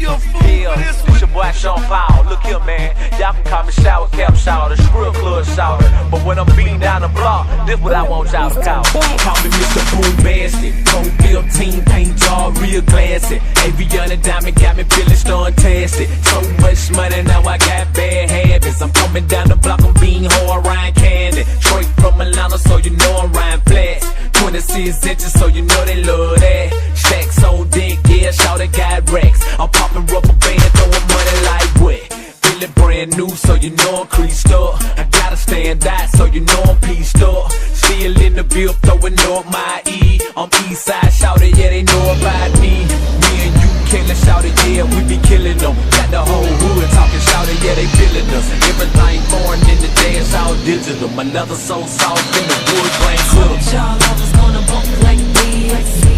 you a fool for this one. It's your boy Sean Paul. Look here, man. Y'all can call me Shower Cap Shower, the Screw Club Shower. But when I'm beating down the block, this what I want y'all to call. Call me Mr. Boombastic, cold bill team paint job real classy. Avion and Diamond got me feeling stuntastic. So much money now I got bad habits. I'm coming down the block, I'm being hard, Ryan Candy. Straight from Atlanta, so you know I'm Ryan Flats. 26 inches, so you know they love that. Stacks on dick, yeah, shout it got racks. I'm popping rubber band, throwing money like wet. Feeling brand new, so you know I'm creased up. I gotta stand out, so you know I'm pieced up. Still in the bill, throwing up my E. I'm east side, shout it, yeah, they know about me. Me and you killing, shout it, yeah, we be killing them. Got the whole hood talking, shout it, yeah, they feeling us. Everything foreign in the dance, all digital. My leather so soft in the wood grain clip. Y'all, I was gonna bump like this.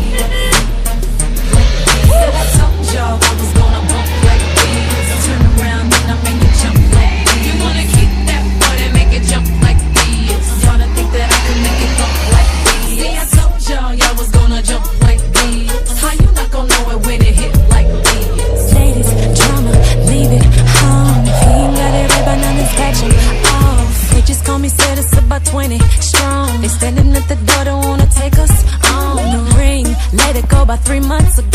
Said I told y'all I was gonna bump like this. Turn around and I make it jump like this. You wanna keep that boy and make it jump like this. Y'all don't think that I can make it bump like this. See, I told y'all was gonna jump like this. How you not gonna know it when it hit like this? Ladies, drama, leave it home. He ain't got it right, but now let's catch him off. They just call me, said it's about 20 strong. They standing at the door, don't wanna take us on. The ring, let it go about 3 months ago.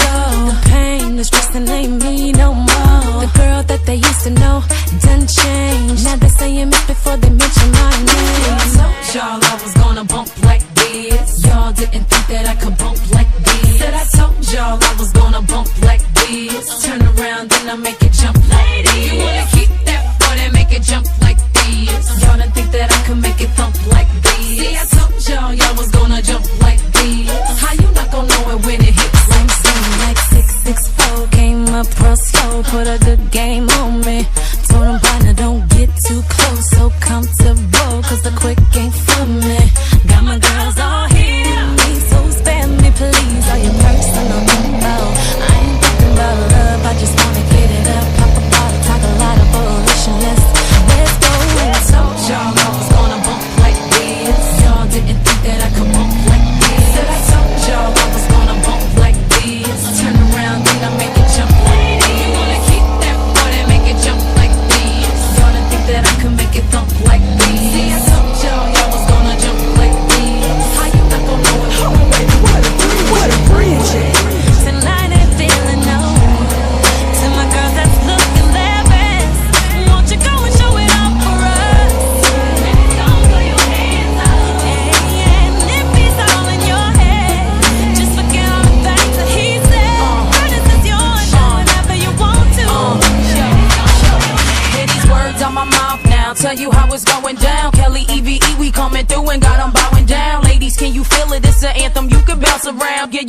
The pain, the stress, and ain't me no more. The girl that they used to know done changed. Now they saying me before they mention my name. I told y'all I was gonna bump like this. Y'all didn't think that I could bump like this. Said I told y'all I was gonna bump like this. Turn around and I make it jump like this. You wanna keep that boy and make it jump like this. Y'all didn't think that I could make it thump like this. See, I told y'all was gonna jump like this. How you not gonna know it when it hits? I'm saying like 664, came up real slow, put a good game on me. Told him partner, don't get too close, so comfortable, cause the quick ain't for me. Got my girls all here, so spare me please, all your personal info. I ain't thinking about love, I just wanna get it up, pop a bottle, talk a lot of bullshit, let's go. I told y'all I was gonna bump like this. Y'all didn't think that I could bump like this. Said I told y'all I was gonna bump like this. Turn around and I make it jump like this. You wanna keep that boy and make it jump like this. Y'all didn't think that I could make it thump like this. See, I told y'all was gonna jump like this. How you not gonna know it? What a bridge. Tonight I'm feeling no. To my girls that's looking their best, won't you go and show it off for us? Don't throw your hands up. And if he's all in your head, just forget all the things that he said. This is yours, do whatever you want to. Hear these words on my mouth now. Tell you how it's going down. Kelly, EVE, we coming through and got 'em bowing down. Ladies, can you feel it? It's an anthem you can bounce around. Yeah,